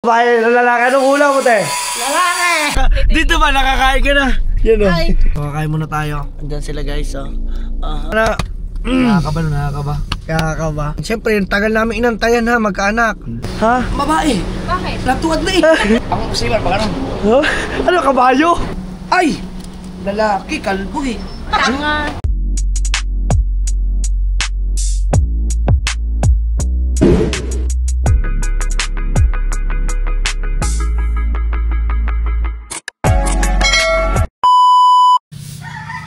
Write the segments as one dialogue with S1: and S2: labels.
S1: Bahay na lalaki. Anong ulam mo, te?
S2: Lalaki!
S1: Dito ba? Nakakain ka na? Yan o. Nakakain muna tayo. Andyan sila guys, oh. Nakakaba na, nakakaba. Nakakaba. Siyempre, yung tagal namin inantayan ha, magkaanak. Ha? Babae!
S2: Bakit?
S1: Natuwad na eh!
S3: Ako musibar, baka nang.
S1: Huh? Ano, kabayo? Ay! Lalaki, kalbo eh.
S2: Tanga!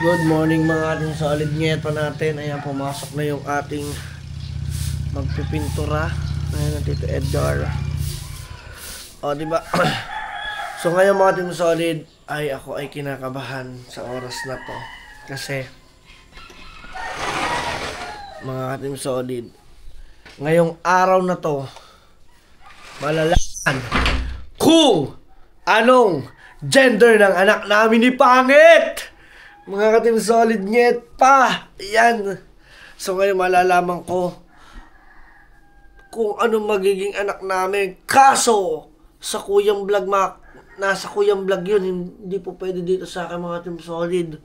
S1: Good morning mga ating solid nyeto natin. Ayan, pumasok na yung ating magpipintura. Ayan, Tito Edgar. O, diba? So ngayon mga ating solid, ay ako ay kinakabahan sa oras na to. Kasi, mga ating solid, ngayong araw na to, malalaman kung anong gender ng anak namin ni Pangit! Mga katim solid nyet pa. Ayan. So ngayon malalaman ko kung anong magiging anak namin. Kaso sa Kuyang Vlog, nasa Kuyang Vlog yun. Hindi po pwede dito sa akin mga katim solid.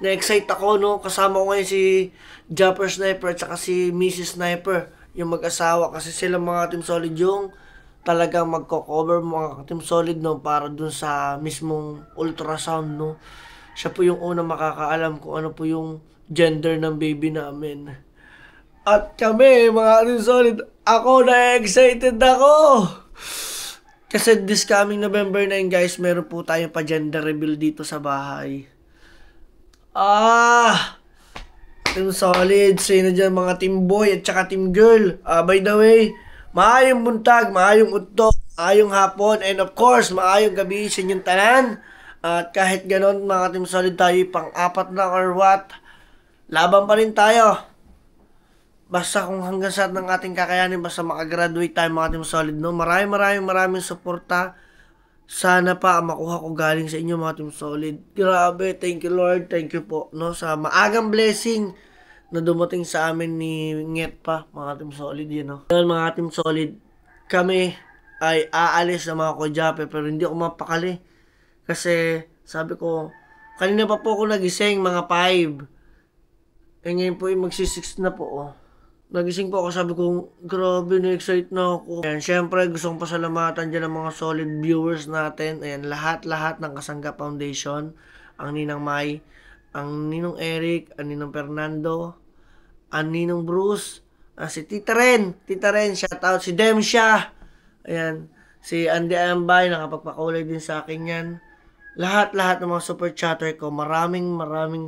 S1: Na-excite ako, no. Kasama ko ngayon si Jumper Sniper at saka si Mrs. Sniper, yung mag-asawa. Kasi sila mga katim solid yung talagang magko-cover mga katim solid, no, para dun sa mismong ultrasound, no. Siya po yung unang makakaalam kung ano po yung gender ng baby namin. At kami, mga katim solid, ako na-excited ako! Kasi this coming November 9, guys, meron po tayong pa-gender reveal dito sa bahay. Katim solid, sino dyan mga team boy at saka team girl. By the way, maayong buntag, maayong udto, maayong hapon, and of course, maayong gabi sa inyong tanan. At kahit ganon mga team solid tayo pang-apat na or what, laban pa rin tayo. Basta kung hanggang saan ng ating kakayanin, basta makagraduate tayo mga team solid, no? Maraming suporta. Sana pa makuha ko galing sa inyo mga team solid. Grabe, thank you Lord, thank you po, no, sa maagang blessing na dumating sa amin ni Nget pa mga team solid, yun, no? Yan mga team solid, kami ay aalis na mga kodyape, pero hindi ako mapakali. Kasi, sabi ko, kanina pa po ako nagising, mga 5. Ngayon po yung magsi-6 na po, oh. Nagising po ako, sabi ko, grabe, na-excite na ako. Ayan, syempre, gusto kong pasalamatan dyan ang mga solid viewers natin. Ayan, lahat ng Kasangga Foundation. Ang Ninang Mai, ang Ninong Eric, ang Ninong Fernando, ang Ninong Bruce, si Tita Ren, shout out, si Demsha. Ayan, si Andy Ambay, nakapagpakulay din sa akin yan. Lahat ng mga super chatter ko, maraming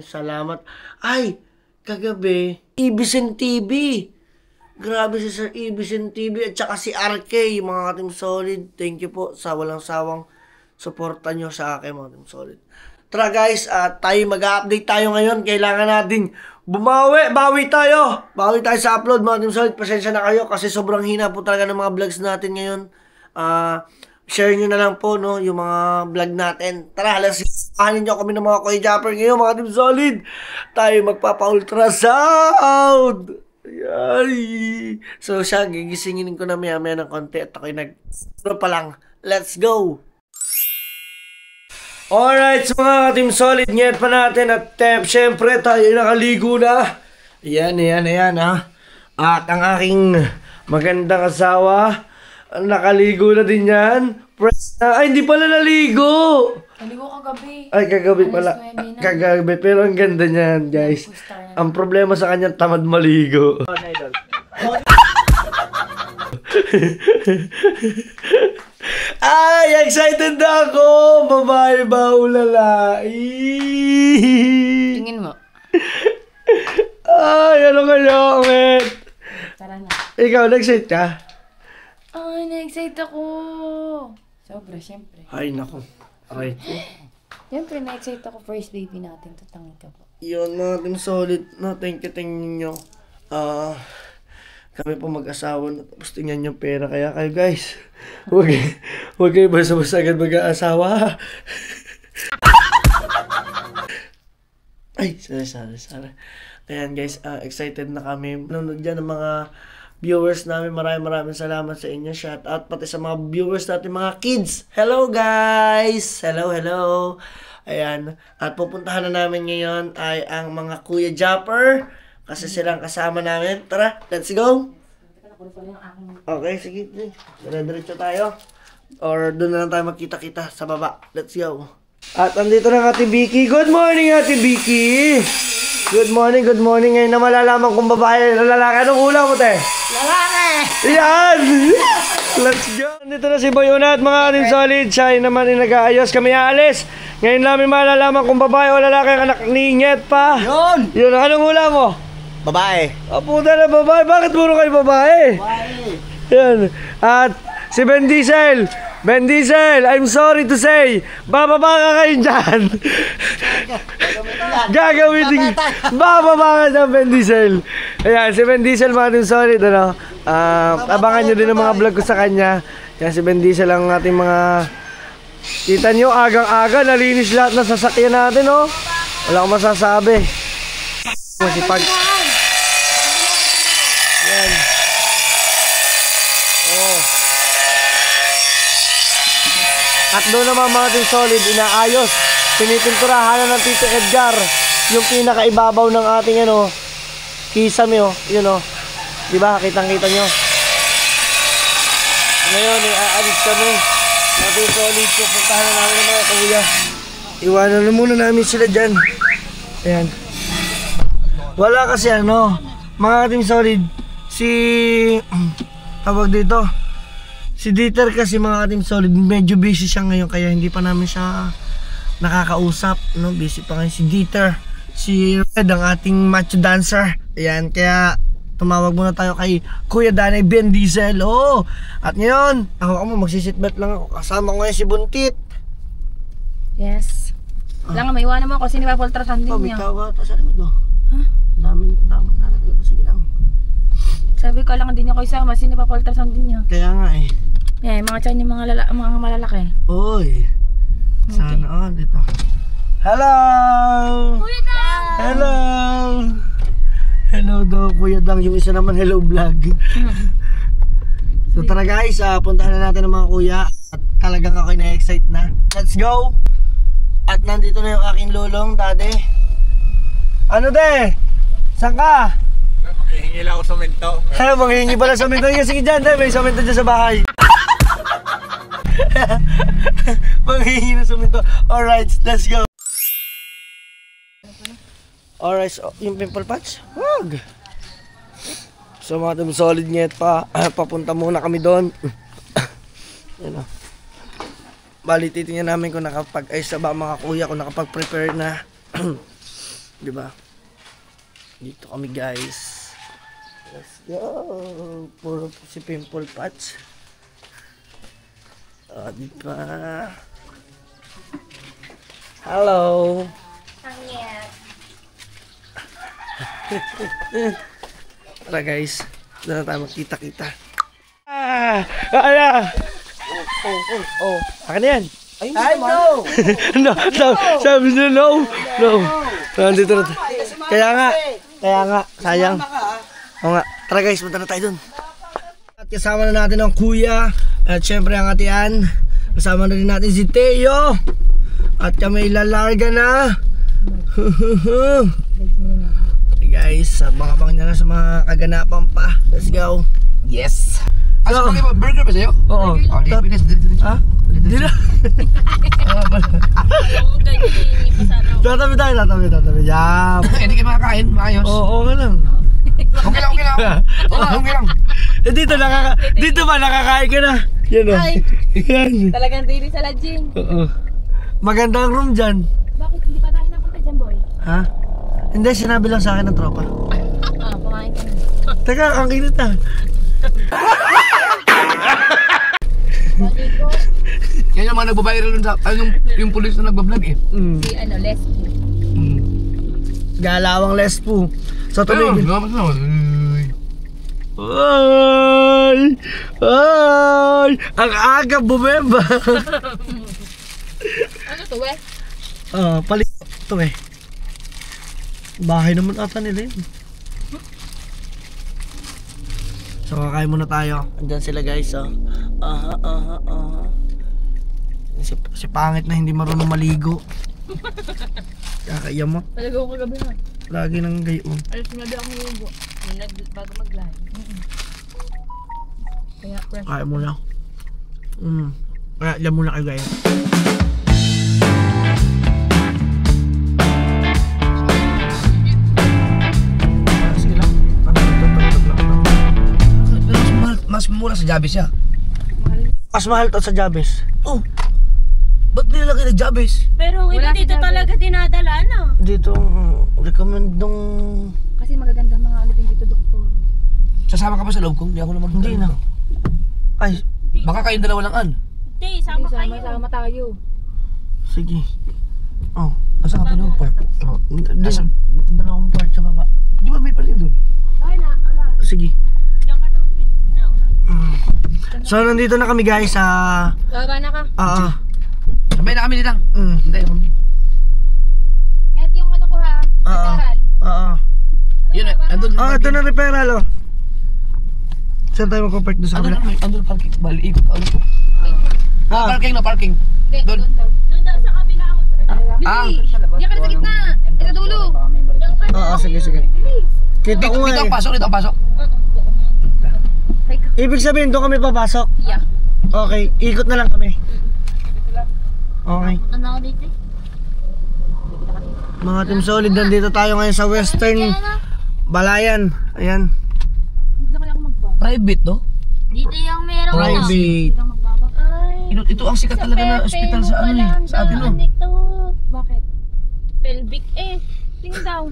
S1: salamat. Ay, kagabi, Ibisen TV. Grabe si Sir Ibisen TV at saka si RK, mga team solid. Thank you po sa walang sawang suporta nyo sa akin, mga team solid. Tara guys, tayo mag-update tayo ngayon. Kailangan natin bawi tayo sa upload, mga team solid. Pasensya na kayo kasi sobrang hina po talaga ng mga vlogs natin ngayon. Share nyo na lang po, no, yung mga vlog natin. Tara, samahanin nyo kami ng mga Kuya Japper ngayon, mga team solid. Tayo magpapa-ultrasound. Ay. So siya, gigisingin ko na maya ng konti at ako'y pa lang. Let's go! Alright, so mga team solid, ngayon pa natin at syempre tayo nakaligo na. Ayan ha. At ang aking magandang asawa, nakaligo na din yan. Ay, hindi pala naligo.
S2: Naligo kagabi.
S1: Ay, kagabi pala. Kagabi. Pero ang ganda niyan, guys. Ang problema sa kanya, tamad maligo. Ay, excited na ako. Babae ba, ulala.
S2: Tingin mo.
S1: Ay, ano kayo, Nget?
S2: Tara na.
S1: Ikaw, nag-excite ka?
S2: Ay, na-excite ako. Sobra, syempre.
S1: Ay, naku. Aray ko.
S2: Syempre, na-excite ako. First baby natin. Tutangin ka po.
S1: Yun, mga team solid. No, thank you nyo. Kami po mag-asawa na tapos tingnan yung pera. Kaya kayo guys, huwag kayo basta-basta agad mag-aasawa. Ay, sorry. Ayan guys, excited na kami. Nanonood dyan ng mga viewers namin, maraming salamat sa inyo. Shout out pati sa mga viewers natin, mga kids. Hello guys! Hello. Ayan. At pupuntahan na namin ngayon ay ang mga Kuya Japper. Kasi silang kasama namin. Tara, let's go! Okay, sige. Diretso tayo. Or doon na lang tayo magkita-kita sa baba. Let's go. At andito na Ate Vicky. Good morning, Ate Vicky! Good morning. Ngayon na malalaman kung babae o lalaki. Anong ulam mo, te?
S2: Lalaki!
S1: Yan! Let's go! Dito na si Boy Una at mga ating solid. Siya naman yung nag-aayos. Kami aalis. Ngayon namin malalaman kung babae o lalaki ang anak ni Inget pa. Yun! Anong ulam mo?
S3: Babae.
S1: Puta na babae. Bakit puro kayo babae? Yan. At si Ben Diesel. Ben Diesel, I'm sorry to say, bababa ka kayo dyan. Gagawin. Bababa ka dyan, Ben Diesel. Ayan, si Ben Diesel, mga ating solid, ano. Abangan nyo din ang mga vlog ko sa kanya. Yan, si Ben Diesel ang ating mga... Kita nyo, agang-aga, nalinis lahat ng sasakyan natin, oh. Wala akong masasabi. Masipag. Yan. Oh. At doon naman mga ating solid, inaayos. Pinipinturahan na ng Tito Edgar yung pinakaibabaw ng ating ano, kisame, oh. Yun, oh. Diba? Kitang-kita nyo. Ngayon, aalis kami. Ating solid, pupuntahan na namin ng mga kuya. Iwanan na muna namin sila dyan. Ayan. Wala kasi ano, mga ating solid, tawag dito, si Dieter kasi mga ating solid, medyo busy siya ngayon kaya hindi pa namin siya nakakausap, no? Busy pa ngayon si Dieter, si Red ang ating macho dancer. Ayan, kaya tumawag muna tayo kay Kuya Danay Ben Diesel. Oh, at ngayon, ako magsisitbelt lang ako. Kasama ko ngayon si Buntit.
S2: Yes. Lang may iwanan mo kasi nipapultrasan din niya.
S1: Bitaw ka, saan mo do? Ha? Dami narating pa, sige lang.
S2: Sabi ko lang din ako isama, sinipapultrasan din niya.
S1: Kaya nga eh.
S2: Yeah, mga tiyan yung mga malalaki.
S1: Oy. Sana all dito. Hello!
S2: Kuya Dang!
S1: Hello! Hello daw, Kuya Dang. Yung isa naman, hello vlog. So tara guys, puntahan na natin ang mga kuya. At talagang ako na-excite na. Let's go! At nandito na yung aking lulong, daddy. Ano de? Saan ka?
S3: Manghihingi lang ako sa minto.
S1: Manghihingi pala sa minto. Sige dyan, de. May samento dyan sa bahay. Manghihingi na sa minto. Alright, let's go. Alright, so, yung pimple patch? Wag. So mga tum solid nyet pa. Papunta muna kami doon. Yan o. Bali, titingnan namin kung nakapag-ayos na ba mga kuya, kung nakapag-prepare na. Diba? Dito kami guys. Let's go. Puro si pimple patch. Diba? Hello. Tara guys, doon na tayo magkita-kita. Akin yan. Ay, no! No, sabi niya no. Nandito na. Kaya nga, sayang. Oo nga, tara guys, punta na tayo dun. At kasama na natin ang kuya. At syempre ang atian. Kasama na rin natin si Teo. At kami lalarga na. Guys, abang-abang nyo na sa mga kaganapan pa. Let's go.
S3: Yes. Asa ba kayo? Burger ba sa'yo?
S1: Oo. Ha? Hindi na. Tatabi tayo. Yap.
S3: Hindi kayo makakain, maayos.
S1: Oo, okay lang.
S3: Okay lang. Okay lang.
S1: Dito ba nakakain ka na? Yan o. Yan.
S2: Talagang dili sa lodging.
S1: Oo. Magandang room dyan.
S2: Bakit hindi pa tayo napunta dyan, boy?
S1: Ha? Hindi, sinabi lang sa akin ng tropa.
S2: Pamain ka na.
S1: Teka, ang init na.
S3: Yan yung mga nagbabiral dun sa, yung pulis na nagbablog eh.
S2: Si Leslie.
S1: Galawang lespo. So tuloy.
S3: Gamas na.
S1: Ay! Ang aga bumemba.
S2: Ano to, we?
S1: Palit to eh. Bahay naman ata nila yun. So kakain muna tayo. Andyan sila guys, oh. Si pangit na hindi marunong maligo. Kakaiya mo.
S2: Talaga ako kagabi na.
S1: Lagi nang gayon.
S2: Alas nga di ako niligo. Bago mag-live. Kaya fresh.
S1: Kaya muna. Kaya dyan muna kayo guys. Sige lang.
S3: Mas mura sa Jabis siya.
S1: Mas mahal to sa Jabes.
S3: Oh. Ba't nilagay na Jabis?
S4: Pero
S2: Wala
S4: iba
S2: si
S4: dito
S2: Jabez.
S4: talaga dinadala, no?
S1: Dito, recommend nung...
S2: Kasi magaganda mga ano din dito, doktor.
S3: Sasama ka pa sa loob ko? Hindi ako na
S1: Hindi na. Ay,
S3: Baka kayong dalawa lang an.
S4: Hindi, sama kayo.
S2: Sama tayo.
S1: sige. Oh,
S3: Asa ka pa loob park?
S1: oh dalawang part sa baba.
S3: Di ba may pa rin doon?
S4: Ay, ala.
S1: Sige.
S4: Diyan ka na.
S1: So, nandito na kami guys sa...
S2: Baba na ka.
S3: Sabay na kami nilang. Hindi.
S2: Kahit yung ano ko ha. Referral.
S3: Yun, andun.
S1: Ito na referral, oh. Saan tayo magpa-park doon sa
S3: Andun
S1: kabila?
S3: na, andun parking. Bali, ikot ka ulit po. Parking na, parking.
S2: Hindi,
S3: Doon.
S2: doon daw.
S4: Doon daw sa kabila ako.
S2: Billy! Diyan ka na sa gitna! Sa dulo!
S1: Sige. Kita ko nga
S3: Dito ang
S1: eh.
S3: pasok, dito ang pasok.
S1: Ibig sabihin, doon kami papasok?
S2: Yeah.
S1: Okay, ikot na lang kami. Okay.
S4: Ano ako dito?
S1: Mga Team Solid, nandito tayo ngayon sa Western Balayan. Ayan.
S2: Hindi na kaya ako magpa.
S3: Private, no?
S4: Dito yung meron na.
S1: Private.
S2: Hindi na magbaba.
S4: Ay,
S3: Ito ang sikat talaga na hospital sa ano eh. Sa atin, no?
S4: Ito.
S2: Bakit?
S4: Pelvic eh. Tingin daw.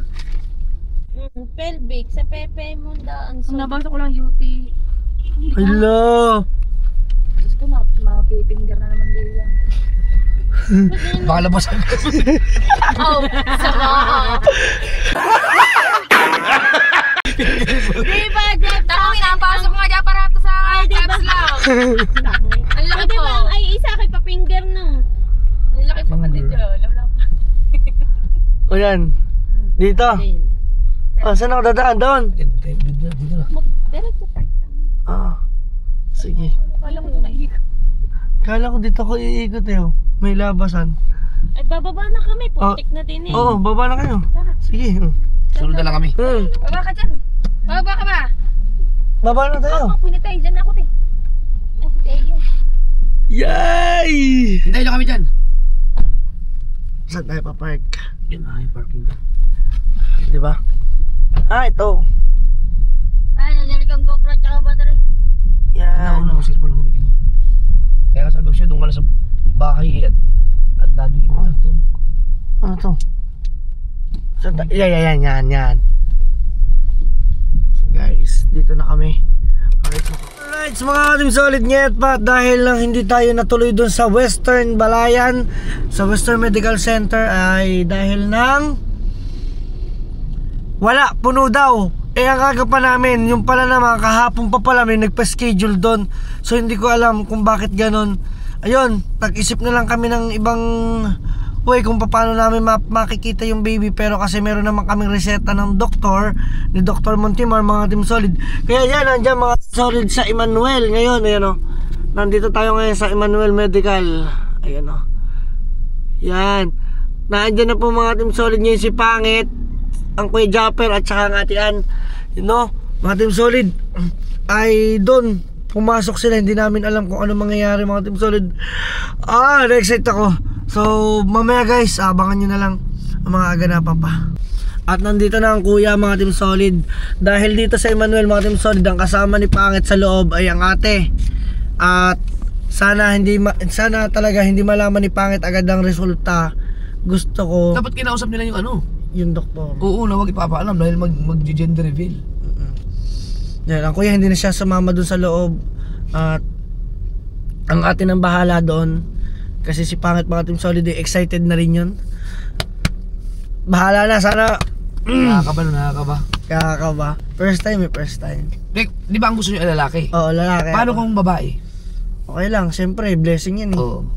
S4: Pelvic. Sa Pepe mo daan.
S2: Ang nabasa ko lang UT.
S1: Hello.
S2: Diyos ko, mapipinger na naman din yan.
S3: Baka labasan ka.
S4: Oh, sama. Di ba, Jeff?
S2: Tapos pinapasok nga dyan para ito sa caps lang. Ang laki
S4: Di
S2: po.
S4: ba, ay isa kay papinger no.
S2: Ang laki po
S3: Mga
S2: dito. Lawlaw.
S1: O yan. Dito. Saan ako dadaan? Doon.
S3: Dito na.
S4: Diretso park.
S1: Sige.
S2: Kala ko na iikot.
S1: Kala ko dito ko iikot eh. Oh. May labasan.
S4: Ay, bababa na kami. Putik na din eh.
S1: Oo, baba na kayo. Sige.
S3: Sunod na lang kami.
S2: Baba ka dyan. Baba ka ba?
S1: Baba na tayo.
S2: Punit tayo dyan ako, te. Ay, si Teo.
S1: Yay!
S3: Hintayin nyo kami dyan.
S1: Saan tayo pa-park?
S3: Yan na yung parking dyan.
S1: Di ba? Ito.
S4: Ay, nandiyan kang GoPro at saka battery.
S1: Yan.
S3: Nauna ko cellphone lang gamitin. Kaya sabi ko siya, doon ka na sa bahay at daming iba doon.
S1: Ano to? Yan. So guys, dito na kami. Alright, mga Team Solid, nyet pa dahil lang hindi tayo natuloy dun sa Western Balayan, sa Western Medical Center ay dahil ng wala, puno daw. Ang aga pa namin, yung pala naman kahapon pa pala may nagpa-schedule doon. So hindi ko alam kung bakit ganon. Ayun, nag-isip na lang kami ng ibang way kung paano namin makikita yung baby, pero kasi meron naman kaming reseta ng doktor, ni Dr. Montimar, mga Team Solid. Kaya yan, nandiyan mga Solid sa Emmanuel ngayon. Ayan o, nandito tayo ngayon sa Emmanuel Medical. Ayan o, yan. Nandiyan na po mga Team Solid ngayon si Pangit, ang Kuya Japper at saka ang Ate Ann. You know, mga Team Solid ay doon pumasok sila, hindi namin alam kung ano mangyayari mga Team Solid. Na-excite ako. So mamaya guys, abangan nyo na lang ang mga aganapan pa. At nandito na ang kuya, mga Team Solid. Dahil dito sa Emmanuel, mga Team Solid, ang kasama ni Pangit sa loob ay ang ate. At sana talaga hindi malaman ni Pangit agad ang resulta. Gusto ko
S3: Dapat kinausap nila yung ano.
S1: yung doktor.
S3: Oo, na huwag ipapaalam dahil mag-gender reveal.
S1: Yan, ang kuya hindi na siya sumama dun sa loob. At ang ate nang bahala doon. Kasi si Pangit, mga Team Solid, excited na rin yun. Bahala na, sana.
S3: Nakakaba.
S1: Kakaba. First time.
S3: Di ba ang gusto nyo ay lalaki?
S1: Oo, lalaki.
S3: Paano kung babae?
S1: Okay lang, siyempre, blessing yan eh.
S3: Oo.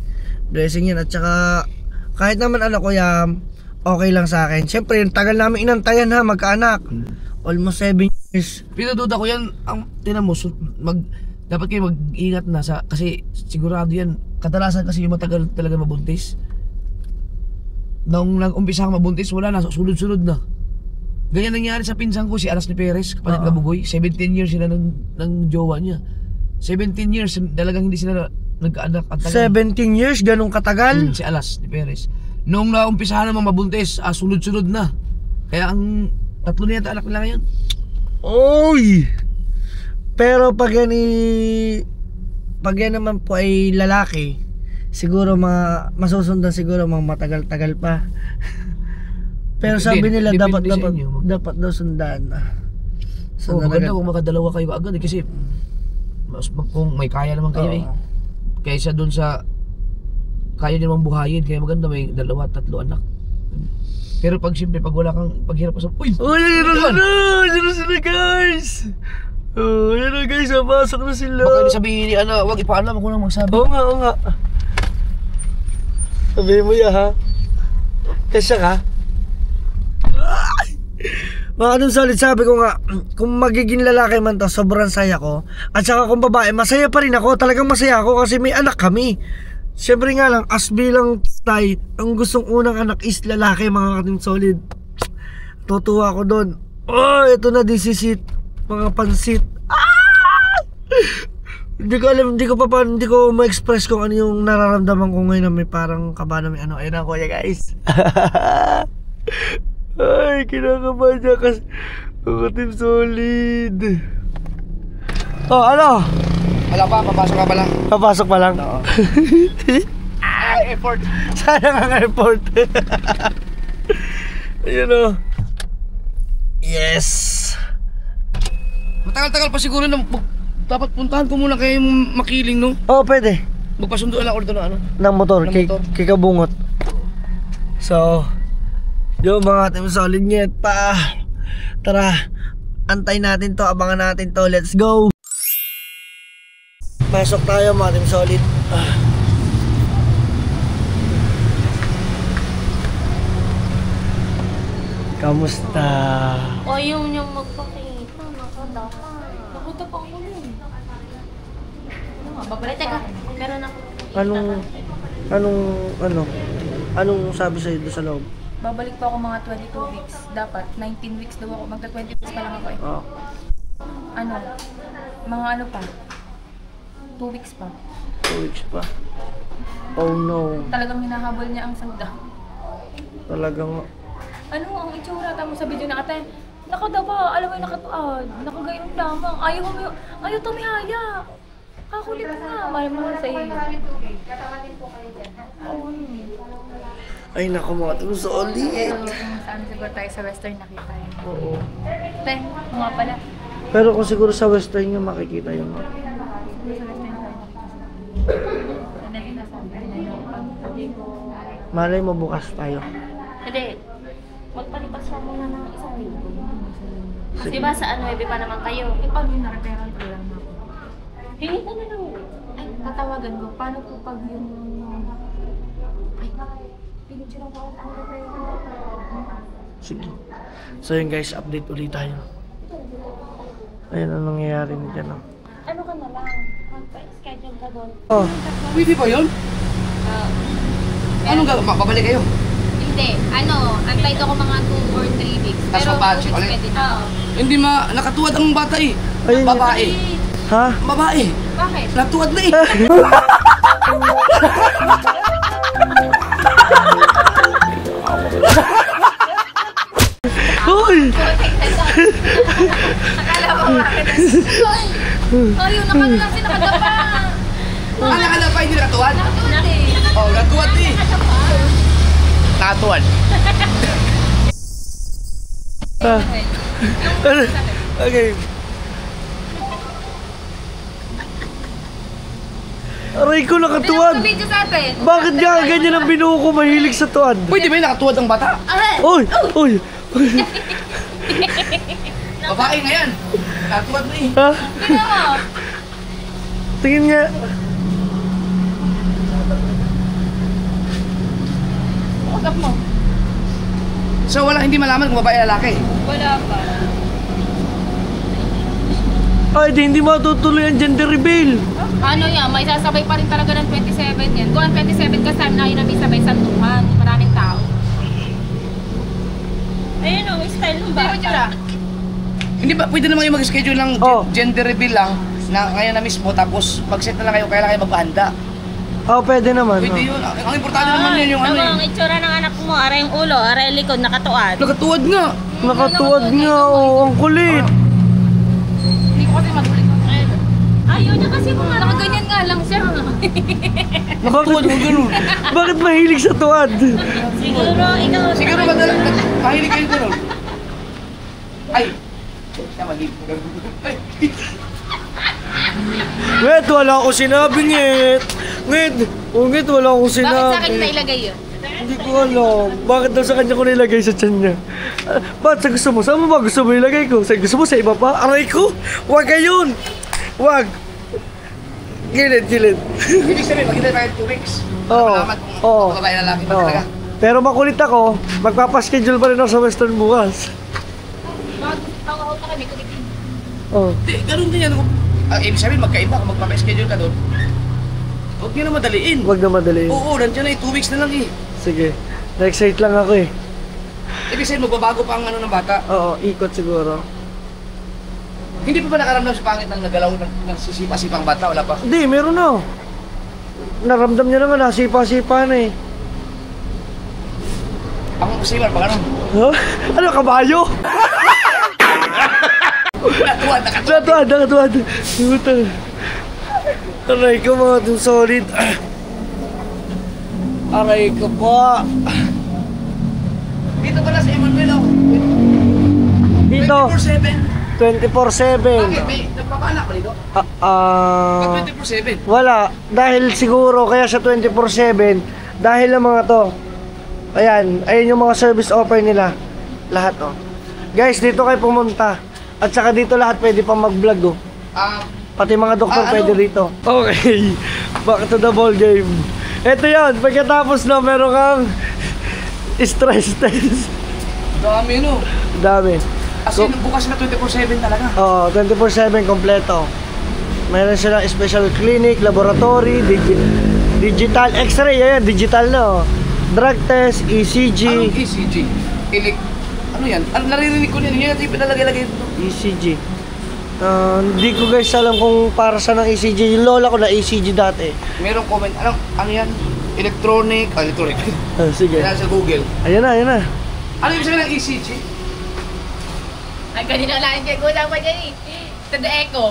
S1: Blessing yan. At saka, kahit naman ano kuya, okay lang sa akin. Siyempre, tagal namin inantayan ha, magkaanak. Almost 7 Is,
S3: Pinududa ko yan, ang tinan mo, dapat kayo mag-ingat na kasi sigurado yan, kadalasan kasi yung matagal talaga mabuntis. Nung nag-umpisa ka mabuntis, wala na, sunod-sunod na. Ganyan nangyari sa pinsan ko, si Alas ni Perez, kapalit na Bugoy. 17 years sila ng jowa niya. 17 years, talagang hindi sila nagkaanak.
S1: 17 years, ganun katagal?
S3: Si Alas ni Perez. Nung naumpisahan naman mabuntis, sunod-sunod na. Kaya ang tatlo na yata anak nila ngayon.
S1: Oy! Pero pag yan naman po ay lalaki, siguro masusundan siguro mga matagal-tagal pa. Pero sabi nila
S3: depende sa inyo.
S1: dapat daw sundan.
S3: Maganda kung makadalawa kayo agad kasi kung may kaya naman kayo kaysa doon sa kaya niyo naman buhayin, kaya maganda may 2-3 anak. Pero pag siyempre pag wala kang paghirap sa uy!
S1: Yan na sila guys! Yan na guys, napasok na sila.
S3: Baka hindi sabihin ni Ana, wag ipaalam ako nang magsabi.
S1: Oo nga. Sabihin mo yan ha. Kasya ka? Mga dun solid, sabi ko nga, kung magiging lalaki man to, sobrang saya ko. At saka kung babae, masaya pa rin ako. Talagang masaya ako kasi may anak kami. Siyempre nga lang, as bilang tay, ang gustong unang anak is lalaki, mga katim solid. Tutuwa ako doon. Oh, ito na disisit, mga pansit. Hindi ko alam, hindi ko ma-express kung ano yung nararamdaman ko ngayon na may parang kaba na may ano. Ayun ako ya guys. Ay, kinakabahan niya kasi mga team solid. Oh, ano?
S3: Wala pa, papasok ka pa lang.
S1: Papasok pa lang?
S3: Oo. Effort.
S1: Sayang ang effort. Ayun o. Yes.
S3: Matagal-tagal pa siguro na dapat puntahan ko muna kayo makiling, no?
S1: Oo, pwede.
S3: Magpasundo lang ako dito na ano?
S1: Ng motor,
S3: Ng motor.
S1: kikabungot. So, yung mga team solid nyet pa. Tara, antay natin to, abangan natin to. Let's go. Pasok tayo mga team solid. Kamusta?
S4: Ayaw niyang magpakita. Nakadapa.
S2: Nakadapa ko yun. Ano nga, babalik. Teka, meron ako.
S1: Anong sabi sa'yo doon sa loob?
S2: Babalik pa ako mga 22 weeks. Dapat, 19 weeks daw ako. Magta 20 weeks pa lang ako eh.
S1: Oh,
S2: Ano? Mga ano pa? 2 weeks pa.
S1: 2 weeks pa. Oh no.
S2: Talagang hinahabol niya ang sagda.
S1: Talagang
S2: Ano ang itsura? Tamo sa video na ate. Nakadapa, alam mo yung nakatuad. Nakagayong lamang. Ayaw tumihaya. Kakulit nga. Mahal mo sa iyo.
S1: ay naku mga team solid.
S2: Saan siguro tayo sa western nakita yun.
S1: Oo.
S2: Te, mga pala.
S1: Pero kung siguro sa western yung makikita yung
S2: Siguro sa western tayo. Ano yung nasabi na yung
S1: malay mo bukas tayo.
S4: Hindi. Magpalipas ka muna ng isang linggo.
S1: Sige.
S4: Diba sa 9 pa naman kayo?
S2: Eh, paano yung nakaperan ko lang ako?
S4: Hingi ka na lang.
S2: Ay, tatawagan ko. Paano po pag yung... Ay, pinicture ko ako
S1: Sige. So yun guys, update ulit tayo. Ayun ang nangyayari na dyan. Oh.
S4: Ano ka na lang? Magpa-schedule ka doon.
S1: Oh,
S3: Pwede ba yun? Anong gagawin? Babalik kayo?
S4: Hindi. Antay ko mga 2 or 3 weeks.
S3: Tapos
S4: Pero
S3: mapacheck
S4: 2 weeks
S3: ulit?
S4: pwede na.
S3: Hindi nakatuwad ang bata eh.
S1: Ayun.
S3: Babae.
S1: ha?
S3: Babae.
S4: Bakit?
S3: Natuwad na eh.
S1: Hoy!
S4: Akala mo bakit? Ayun, nakadapa.
S3: Akala pa hindi nakatuwad?
S4: Nakatuwad eh.
S3: Oh, natuwad eh. Natuwad.
S1: Okay. Aray ko nakatuwad.
S4: Video sa atin.
S1: Bakit nga ganyan ang binuo ko mahilig sa tuwad?
S3: Pwede ba yung nakatuwad ang bata?
S1: Uy! Uy!
S3: Babae nga yan. Natuwad na eh.
S1: Ha? Tingin nga.
S2: Usap mo.
S3: So hindi malaman kung babae o lalaki.
S2: Wala pa.
S1: Ay, di, hindi matutuloy ang gender reveal.
S2: Ano yan, may sasabay pa rin talaga ng 27 yan. Kung ang 27 kasi na yun ang may sabay santuhan. Maraming tao.
S4: Ayun o, style ng
S2: Pero
S4: bata.
S2: Chura,
S3: Hindi ba, pwede naman kayo mag-schedule ng
S1: Oh.
S3: gender reveal lang na ngayon na mismo, tapos mag-set na lang kayo, kailangan kayo magpahanda.
S1: Oh, pwede naman.
S3: Pwede
S1: Oh.
S3: yun. Ang importante naman yun yung ano
S4: Tama,
S3: eh.
S4: ang itsura ng anak mo, aray yung ulo, aray yung likod, nakatuad.
S3: Nakatuwad nga.
S1: Nakatuwad nga, oh, ang kulit.
S2: hindi ko kasi magulit.
S4: Ayaw niya kasi mga
S2: Nakaganyan nga lang siya.
S3: Nakatuwad mo ganun.
S1: Bakit mahilig sa tuwad?
S4: Siguro, ikaw.
S3: Siguro mahilig kayo ganun. Ay! Siya mali. Ay!
S1: Ngit, wala akong sinabi, Ngit. Ngit, oh, Ngit, wala akong
S2: Bakit sa akin
S1: sinabi.
S2: nailagay yun?
S1: Hindi ko alam. Bakit daw sa kanya ko nilagay sa tiyan niya? Ba't sa gusto mo? Saan mo ba gusto mo ilagay ko? Sa gusto mo sa iba pa? Aray ko! Huwag gayon! Huwag! Gilid, gilid.
S3: Ibig sabihin, maghintay tayo 2 weeks.
S1: Oo.
S3: Malaman
S1: Oo.
S3: kung babae lalaki ba
S1: Oo.
S3: talaga.
S1: Pero makulit ako, magpapaschedule pa rin ako sa Western bukas.
S2: Tawa-tawa na kami, kulitin.
S1: Oh.
S3: Hindi, ganun din yan. Ibig sabihin, magkaiba kung magpapa-schedule ka doon. Huwag nyo na madaliin.
S1: Huwag na madaliin.
S3: Oo, nandiyan na 2 weeks na lang eh.
S1: Sige. Na-excite lang ako eh.
S3: Ibig sabihin, magbabago pa ang ano ng bata.
S1: Oo, ikot siguro.
S3: Hindi pa ba nakaramdam sa pangit ng nagalaw ng sisipa-sipang bata? Wala pa.
S1: Hindi, meron na. Naramdam niya naman, nasipa-sipa na eh.
S3: Ang siman, pag ano?
S1: Huh? Ano, kabayo?
S3: Nakatuwad, nakatuwad.
S1: Nakatuwad, nakatuwad. Puta. Aray ko mga dun solid. Aray ko po.
S3: Dito pala sa Emmanuel, oh.
S1: Dito,
S3: 24/7.
S1: 24/7.
S3: Bakit? May nagpapaanak ba dito? Ba't 24/7?
S1: Wala. Dahil siguro, kaya sa 24/7, dahil ang mga to. Ayan, ayun yung mga service offer nila. Lahat, oh. Guys, dito kayo pumunta. At saka dito lahat pwede pang mag-vlog, oh. Pati mga doktor
S3: ano?
S1: pwede rito. Okay, back to the ball game. Ito yan, pagkatapos na meron kang stress test.
S3: Dami, no?
S1: Dami.
S3: As in, bukas na 24/7 talaga.
S1: Oo, 24/7 kompleto. Meron silang special clinic, laboratory, digital x-ray, ayan, digital na, oh. Drug test, ECG.
S3: Anong ECG? Ano yan? Ano, naririnig ko nila, yun yung pinalagay-lagay ito.
S1: ECG. Hindi ko guys alam kung para saan ang ECG. Yung lola ko na ECG dati.
S3: Merong comment, ano yan? Electronic.
S1: Sige.
S3: Kailangan sa Google.
S1: Ayan na, ayan na.
S3: Ano yung sabihin ng ECG?
S2: Ay, kanina lang kayo gulang pa dyan eh. To the echo.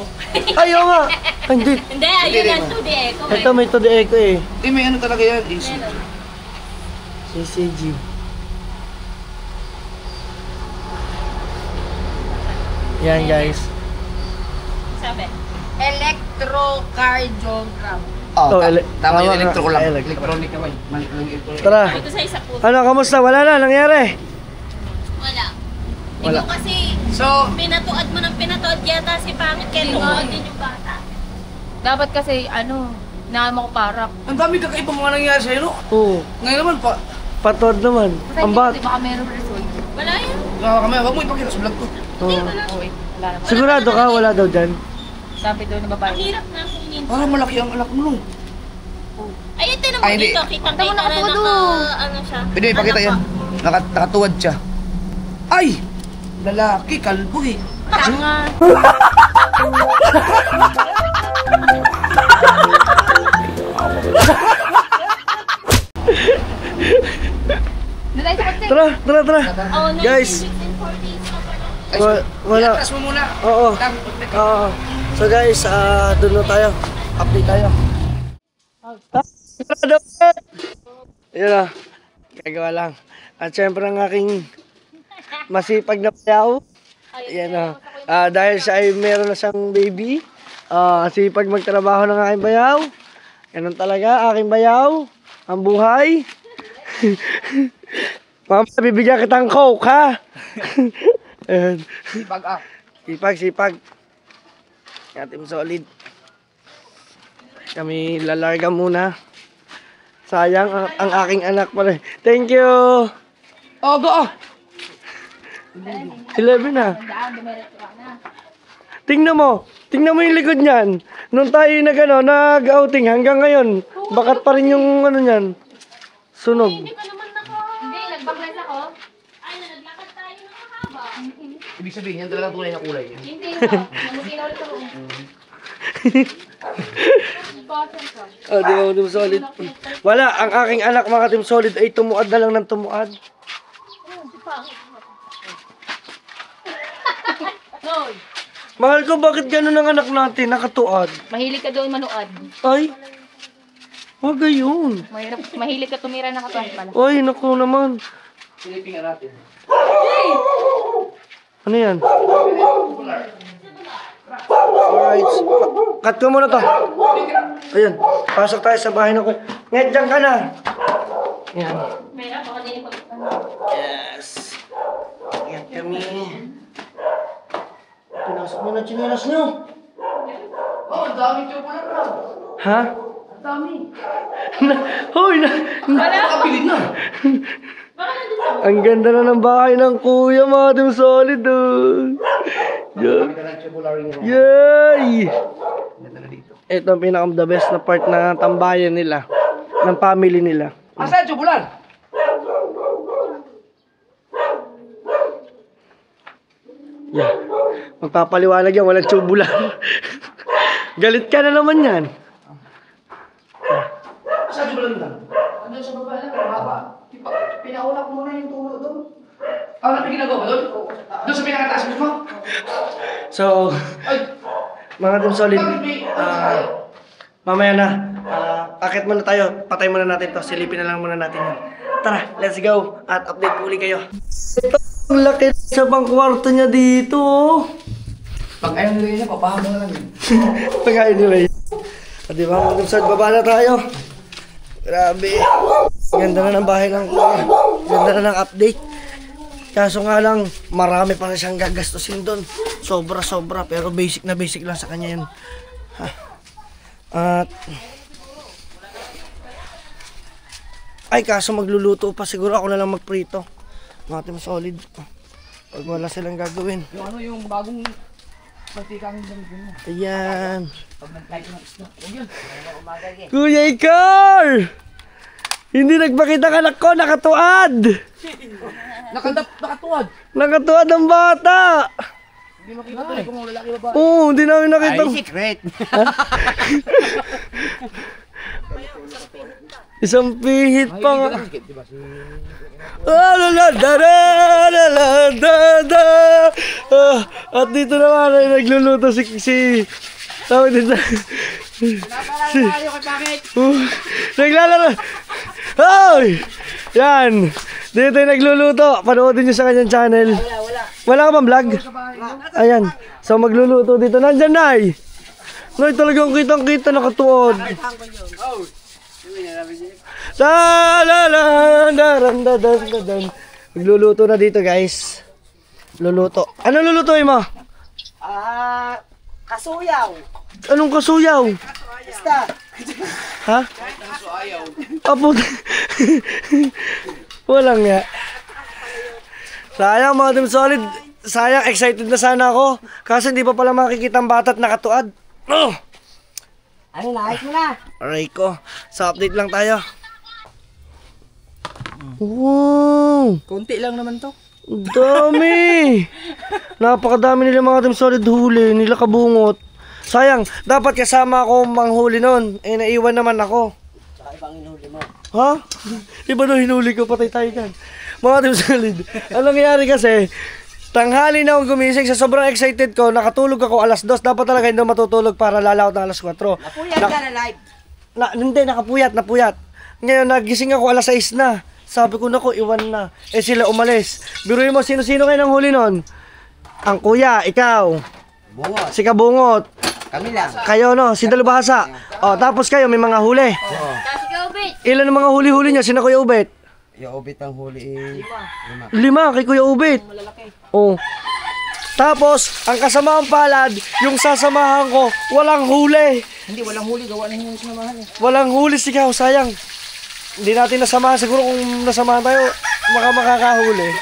S1: Ayaw nga. Ay, hindi.
S4: Hindi, ayun
S3: Hindi,
S4: lang
S3: di ba?
S4: to, di echo.
S1: Ito may to the echo eh.
S3: Hindi, may ano talaga yan, ECG.
S1: ECG. Yan guys.
S4: Sabi.
S2: Electrocardiogram.
S3: Oh,
S1: Oh, ele-
S3: tama yung
S1: tama
S3: electro ko
S1: nga,
S3: lang.
S1: electro.
S3: Electronic naman. Electronic.
S1: Tara.
S4: Dito sa isa po.
S1: Ano, kamusta? Wala na, nangyari.
S4: Wala.
S1: Wala.
S4: Ikaw kasi,
S3: So,
S4: pinatuad mo ng pinatuad yata si Pangit kaya
S2: Hindi
S4: tuod
S2: nga.
S4: din yung bata.
S2: Dapat kasi, naama ko parap.
S3: ang dami kakaiba mga nangyari sa'yo, no?
S1: Oo.
S3: Ngayon naman,
S1: Patod naman. Ang bat.
S2: Baka meron result.
S4: Wala yan.
S3: kami, wag mo ipakita sa vlog ko.
S1: Oo.
S2: Oh, wait. Wala naman.
S1: Sigurado ka, wala daw dyan.
S2: Sabi doon ng
S4: Ang
S2: babae.
S4: hirap na kung minsan.
S3: Parang malaki ang alak mo, no?
S4: Ayun, tinan mo
S3: Ay, hindi.
S4: dito. Kitang
S2: Tama,
S4: kita na
S2: nakatuwad,
S4: naka,
S2: oh.
S4: ano siya.
S3: Pwede, ipakita yan. Nakatuwad siya. Ay! Lalaki, kalbo eh.
S2: Tanga. Nalay sa kotse.
S1: Tara, tara, tara.
S4: Oh,
S1: Guys.
S4: 19 weeks and 4 days na pala.
S3: Ay,
S1: Wala.
S3: i-atras mo muna.
S1: Oo.
S3: Lang.
S1: Oo. So guys, doon na tayo. Update tayo. Ayan na. Gagawa lang. At syempre ang aking masipag na payaw. Ayan na. Dahil siya ay meron na siyang baby. Sipag magtrabaho ng aking bayaw. Ganun talaga, aking bayaw. Ang buhay. Mama, bibigyan kitang coke, ha? Ayan.
S3: Sipag
S1: Sipag, sipag. Team solid. Kami lalarga muna. Sayang, ang aking anak pala. Thank you!
S3: Oh, go!
S1: 11 na. Tingnan mo yung likod niyan. Nung tayo nag-outing hanggang ngayon, bakat pa rin yung ano niyan. Sunog.
S2: Hindi, nagbaklas ako. Ay, naglakad tayo ng mahaba.
S3: Ibig sabihin, yan talagang tunay na kulay.
S2: Hindi ko. Namuti na ulit ako.
S1: Oh, di ba, Team Solid? Wala, ang aking anak mga Team Solid ay tumuad na lang ng tumuad.
S2: Hoy,
S1: Mahal ko, bakit gano'n ang anak natin, nakatuad?
S2: mahilig ka doon manuad.
S1: Ay, wag yun.
S2: Mahilig ka tumira na katuan pala.
S1: Ay, naku naman.
S3: Silipin nga natin.
S1: Ano yan? Alright, cut ko muna to. Ayan, pasok tayo sa bahay na ko. Ngayon, dyan ka na. Ayan.
S2: Meron, baka din ipag...
S1: Yes. Ayan kami. Pinasok mo na chinelas nyo.
S3: Oh, ang daming tubular na.
S1: Ha?
S3: Ang dami.
S1: Hoy,
S3: Nakabilid na.
S1: ang ganda na ng bahay ng kuya, mga Team Solid. Yeah.
S3: Kami ka ng tubular ring room.
S1: Yay!
S3: Ganda na dito.
S1: Ito ang pinaka-the best na part na tambayan nila. Ng family nila.
S3: Asa yung tubular?
S1: Yeah. Magpapaliwanag yan, walang tubular. Galit ka na naman yan.
S3: Asa yung tubular nila? Andun sa baba lang, mababa. Pinauna ko muna yung tulo doon. Ah, ano ginagawa doon? Doon sa pinakataas mo?
S1: So,
S3: Ay,
S1: mga Team Solid,
S3: bakit may...
S1: mamaya na. Akit muna tayo. Patay muna natin to. Silipin na lang muna natin yun. Tara, let's go. At update po ulit kayo. Ito, ang laki sa pang kwarto niya dito.
S3: Pag ayaw nila niya, papahaba na lang yun.
S1: Pagkain nila yun. At diba, mga Team Solid, baba na tayo. Grabe. Ganda na ng bahay ng kuya. Ganda na ng update. Kaso nga lang, marami pa rin siyang gagastusin doon. Sobra-sobra. Pero basic na basic lang sa kanya yun. Ha. At... Ay, kaso magluluto pa. Siguro ako na lang magprito. Mga Team Solid. Pag wala silang gagawin.
S3: Yung ano, yung bagong mantikang gamitin mo.
S1: Ayan.
S3: Pag nag-like ng isla. Huwag yun.
S1: Kuya Ikar! Hindi nagpakita ka anak ko, nakatuad!
S3: Nakatuwad.
S1: Nakatuad ang bata!
S3: Hindi makita tuloy kung lalaki babae.
S1: Oo, hindi namin nakita.
S3: secret.
S1: Isang pihit pa nga.
S3: Diba si...
S1: At dito naman ay nagluluto si tawag dito.
S3: Tayo kay Pangit.
S1: Naglalaro. Hoy! Yan. Dito ay nagluluto. Panoodin nyo sa kanyang channel. Wala ka bang vlog? Ayan. So magluluto dito. Nandyan na eh. Nay, talagang kitang-kita nakatuod. Magluluto na dito guys. Luluto. Ano lulutuin mo?
S5: Kasuyaw.
S1: Anong kasuyaw?
S5: Basta.
S1: Ha? Apo. Walang nga. Sayang mga Team Solid. Sayang, excited na sana ako. Kasi hindi pa pala makikita ang bata at nakatuad. Oh!
S5: Ano na? Ayos mo na.
S1: Aray ko. Sa update lang tayo. Wow!
S5: Kunti lang naman to.
S1: Ang dami! Napakadami nila mga Team Solid huli. Nila kabungot. Sayang, dapat kasama ako manghuli nun. Eh, naiwan naman ako.
S5: Saka ibang inuli mo.
S1: Ha? Iba na hinuli ko, patay tayo dyan. Mga Team Solid, anong nangyari kasi, tanghali na akong gumising, sa sobrang excited ko, nakatulog ako alas 2, dapat talaga hindi matutulog para lalaot na alas 4.
S5: Napuyat ka na live.
S1: Hindi, napuyat. Ngayon, nagising ako alas 6 na. Sabi ko, naku, iwan na. Eh, sila umalis. Biruin mo, sino-sino kayo nang huli nun? Ang kuya, ikaw.
S5: Bungot.
S1: Si Kabungot.
S5: Kami lang.
S1: Kayo, no? Si Dalubhasa. O, tapos kayo, may mga huli.
S2: Tapos ikaw, Bit.
S1: Ilan ang mga huli-huli niya? Sina Kuya Ubet?
S5: Yung obit ang huli.
S1: 5 kay Kuya Ubet. Oh. Tapos, ang kasamaang palad, yung sasamahan ko, walang huli.
S3: Hindi, walang huli. Gawa na yung sinamahan eh.
S1: Walang huli sigaw, sayang. Hindi natin nasamahan. Siguro kung nasamahan tayo, makakahuli.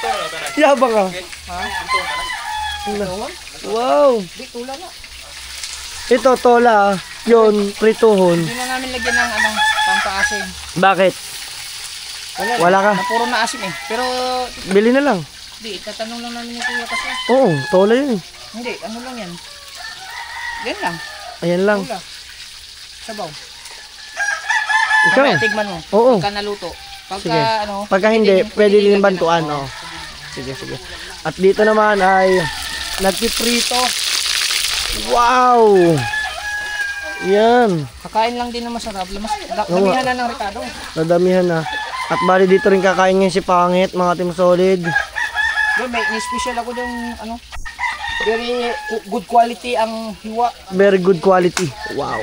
S1: Yabang ah. Ha? Wow.
S3: Di, tula na.
S1: Ito, tola. Yun, prituhon.
S3: Hindi na namin lagyan ng pampaasim.
S1: Bakit? Wala ka?
S3: Na puro na asim eh. Pero,
S1: Bili na lang.
S3: di, tatanong lang namin yung kuya kasi.
S1: Oo, tola yun.
S3: Hindi, ano lang yan. Yan lang.
S1: Ayan lang.
S3: Tula. Sabaw.
S1: Ikaw.
S3: Mamaya, tigman mo.
S1: Oo.
S3: Pagka naluto. Pagka
S1: Sige.
S3: ano.
S1: Pagka hindi, pwede din bantuan. Oh. Sige, sige. At dito naman ay nagpiprito. Wow! Yan.
S3: Kakain lang din na masarap. Damihan na ng Ricardo.
S1: Nadamihan na. At bali dito rin kakain ngayon si Pangit, mga Team Solid.
S3: Doon, may special ako yung ano. Very good quality ang hiwa.
S1: Very good quality. Wow.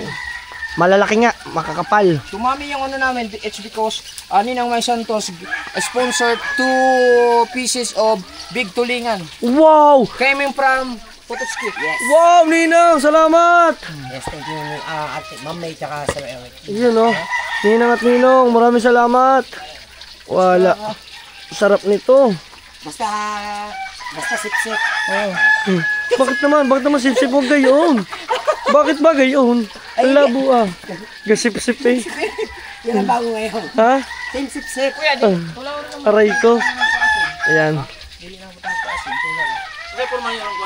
S1: Malalaki nga, makakapal.
S3: Dumami yung ano namin, it's because Ninang May Santos sponsored 2 pieces of big tulingan.
S1: Wow!
S3: Coming from Pototski.
S5: Yes.
S1: Wow, Ninang! Salamat!
S5: Yes, thank you, Ate Ma'am May, tsaka Sir Eric.
S1: Yun oh. Ninang at Ninong, maraming salamat. Wala. Sarap nito.
S5: Basta sip-sip.
S1: Hmm. Bakit naman sip-sip mo gayon? Bakit ba gayon? Ang labo ah. Gasip-sip eh.
S5: Yan ang bago ngayon.
S1: Ha?
S5: Team sip-sip.
S1: Aray ko. Ayan.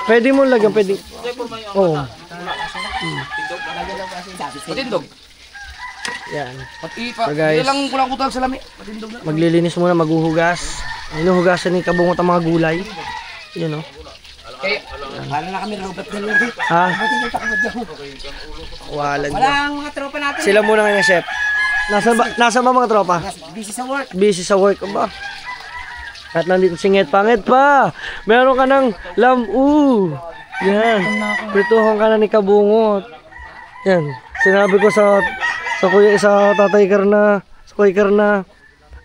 S1: Pwede mo lagyan, pwede. Oo.
S3: Patindog.
S1: Yan.
S3: So
S1: guys.
S3: lang kulang kutal sa lami. Patindog na.
S1: Maglilinis muna, maghuhugas. Hinuhugasan ni kabungot ang mga gulay. Yun oh.
S3: Kaya,
S5: Wala na kami robot na lumi.
S1: Ha?
S5: Buti yung takot dyan.
S1: Walang
S5: Wala ang mga tropa natin.
S1: Sila muna ngayon, chef. Nasa ba mga tropa?
S5: Busy sa work.
S1: Busy sa work ba? At nandito si Nget Pangit pa. Meron ka ng lamu. Yan. Prituhan ka na ni Kabungot. Yan. Sinabi ko sa Tatay Karna, sa Kuya Karna,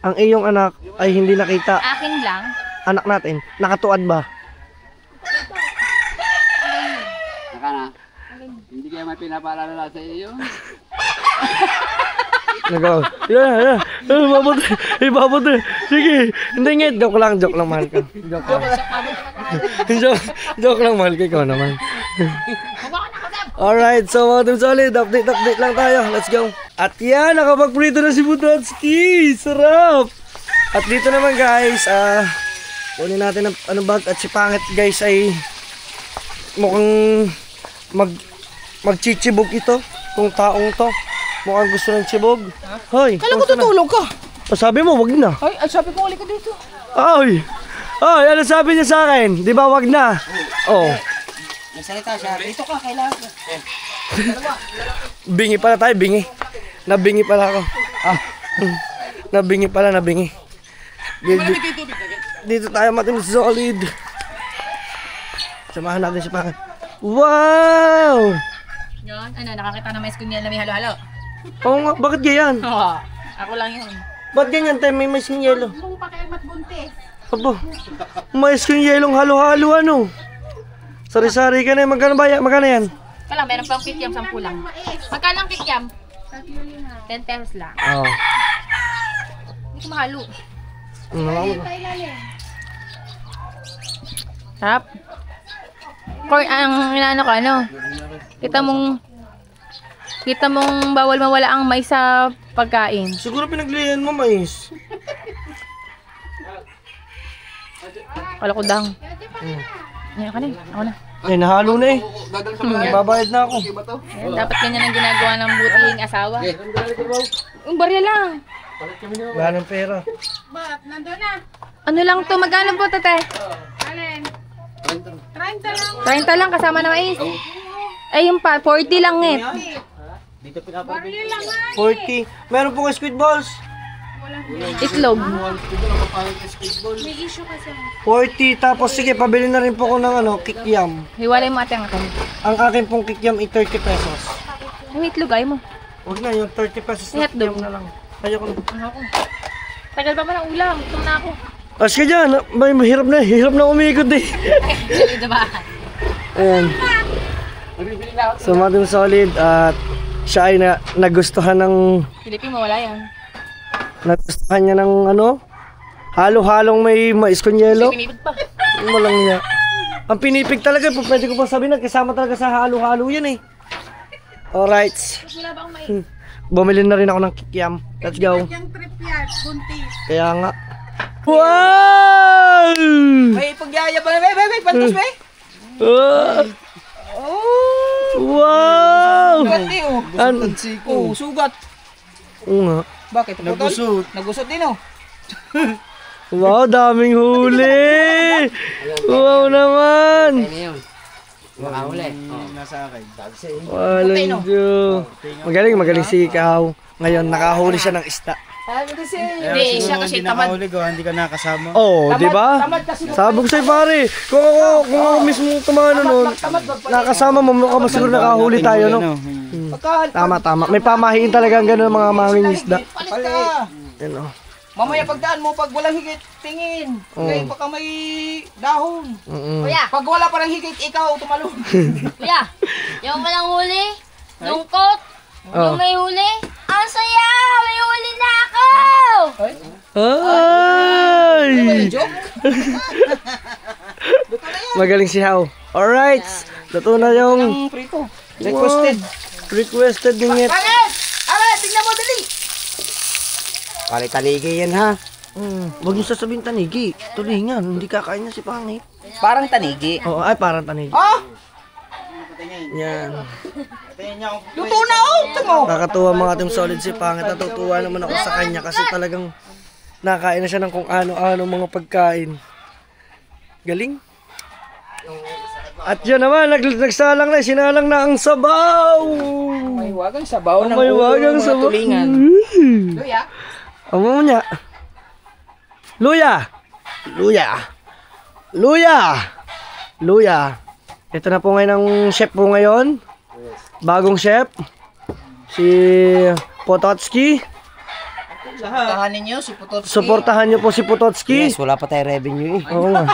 S1: ang iyong anak ay hindi nakita.
S2: Akin lang.
S1: Anak natin, nakatuad ba?
S5: Naka na. Hindi kaya may pinapaalala sa iyo.
S1: Nagaw. Yeah. Ibabot. Sige. Hindi Nget, joke lang, mahal ka. Joke lang. joke lang, mahal ka. Ikaw naman. Alright, so mga Team Solid, update lang tayo. Let's go. At yan, nakapagprito na si Pototski. Sarap. At dito naman guys, kunin natin ang bag. At si Pangit guys ay mukhang magchichibog ito. Kung taong to. Mukhang gusto ng chibog. Hoy.
S3: kala ko tutulog ka.
S1: Sabi mo, wag na.
S3: Ay, ang sabi ko ulit ka dito.
S1: Ay, ano sabi niya sa akin? Di ba wag na? Oh.
S5: Nagsalita siya. Dito ka, kailangan ko.
S1: Bingi pala tayo, bingi. Nabingi pala ako. Nabingi. Dito tayo matim solid. Samahan natin si Pangit. Wow!
S2: Yun, nakakita na mais kunya na may halo-halo.
S1: Oo nga, bakit ganyan?
S2: Oo, ako lang yun.
S1: Ba't ganyan tayo may mais kong yelo? Aba, mais kong yelong halo-halo ano? Sari-sari ka na, magkano yan?
S2: Kala, meron pang kikiam, 10 lang. Magkano ang kikiam? 10 pesos lang.
S1: Oo.
S2: Hindi ko mahalo. Sarap. Corn, ang inaano ko, ano? Kita mong bawal mawala ang mais sa pagkain.
S1: Siguro pinaglihan mo mais.
S2: Kala ko dang. Ngayon ka na, ako na.
S1: Ay, nahalo na eh. Babayad na ako.
S2: Ayan, dapat ganyan ang ginagawa ng buting asawa. Yung barya lang.
S1: Wala ng pera.
S2: Ano lang to? Magkano po, tate? 30 lang kasama na mais. Ay, yung pa, 40 lang eh.
S1: 40. Meron pong squid balls.
S2: Itlog.
S1: 40. Tapos sige, pabili na rin po ko ng kikiam.
S2: Hiwalay mo ate ang akin.
S1: Ang akin pong kikiam ay 30 pesos.
S2: Yung itlog ay mo.
S1: Huwag na, yung 30 pesos na
S2: Hotdog.
S1: kikiam na lang. Ayoko na.
S2: Tagal pa ng ulam. Gutom na ako.
S1: Sige dyan, mahirap na umikot eh.
S2: Diba?
S1: Ayan. So, mga Team Solid at siya ay nagustuhan ng
S2: Pilipin mo, wala yan.
S1: nagustuhan niya ng halo-halong may mais con yelo.
S2: Pinipid pa.
S1: Walang niya. Ang pinipig talaga, pwede ko pa sabihin na kasama talaga sa halo-halo yan eh. Alright.
S2: Wala ba akong mais?
S1: Bumili na rin ako ng kikiam. Let's go.
S6: Yung trip yan, buntis.
S1: Kaya nga. Wow!
S3: May pagyaya ba? May pantos ba?
S1: Wow!
S3: Pati oh. Sugat.
S1: Oo nga.
S3: Bakit? Nagusot. Nagusot din oh.
S1: Wow, daming huli! Wow naman!
S5: Ano yun? Makahuli.
S1: Walang Diyo. Magaling si Ikaw. Ngayon, nakahuli siya ng isda.
S3: Hindi, siya kasi tamad.
S6: Hindi ka nakasama.
S1: Oh, di ba? Sabog sa'yo pare. Kung ako mismo tumano nun, nakasama mo, mukhang siguro nakahuli tayo, no? Tama. May pamahiin talaga ang gano'n mga manging isda. Yan, oh.
S3: Mamaya pagdaan mo, pag walang higit, tingin. Ngayon baka may dahon.
S4: Kuya,
S3: Pag wala parang higit, ikaw tumalon.
S4: kuya, yung walang huli, lungkot,
S1: Oh.
S4: yung may huli, ang saya! May huli na ako!
S1: Ay! Magaling si How. Alright. Luto na yung
S3: Ang prito. Requested.
S1: requested ng
S3: Pangit! Aray, tingnan mo dali!
S1: Pare tanigi yan ha. Huwag niyo sasabihin tanigi. Tulingan, hindi kakain niya si Pangit.
S3: Parang tanigi.
S1: Oo, ay parang tanigi.
S3: Oh!
S1: Yan.
S3: Luto na oh! Tamo!
S1: Nakakatuwa mga team solid si Pangit. Natutuwa naman ako sa kanya kasi talagang nakain na siya ng kung ano-ano mga pagkain. Galing. At yan naman, nagsalang na, sinalang na ang sabaw.
S3: May wagang sabaw ng
S1: May
S3: ulo
S1: wagang
S3: ng mga
S1: sabaw.
S3: tulingan. Luya?
S1: Amo niya. Luya. Luya. Luya. Luya. Ito na po ngayon ang chef po ngayon. Bagong chef. Si Pototski.
S3: Tahanin niyo si Pototski.
S1: Suportahan niyo po si Pototski.
S5: Yes, wala pa tayo revenue eh.
S1: Oo nga.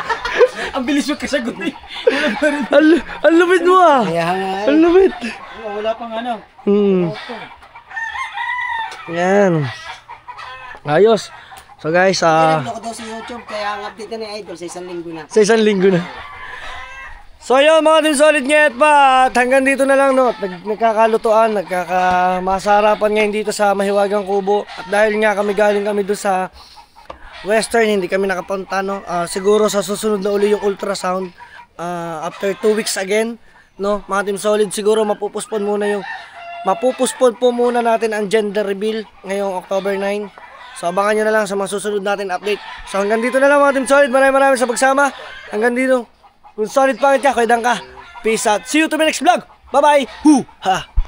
S3: Ang bilis mo kasagot eh.
S1: Ang lupit mo ah.
S5: Kaya nga
S1: Ang lupit.
S6: Wala pang ano.
S1: Yan. Ayos. So guys,
S5: Ako daw sa YouTube, kaya ang update na ni Idol sa isang linggo na.
S1: sa isang linggo na. So yun mga team solid ngayon pa. At hanggang dito na lang no. Nagkakalutuan, nagkakamasarapan ngayon dito sa Mahiwagang Kubo. At dahil nga galing kami doon sa Western, hindi kami nakapunta no. Siguro sa susunod na uli yung ultrasound. After 2 weeks again. No, mga team solid, siguro mapupuspon po muna natin ang gender reveal ngayong October 9. So abangan nyo na lang sa mga susunod natin update. So hanggang dito na lang mga team solid. Maraming sa pagsama. Hanggang dito. Kung solid Pangit ka, kuidang ka. Peace out. See you to my next vlog. Bye bye. Ha.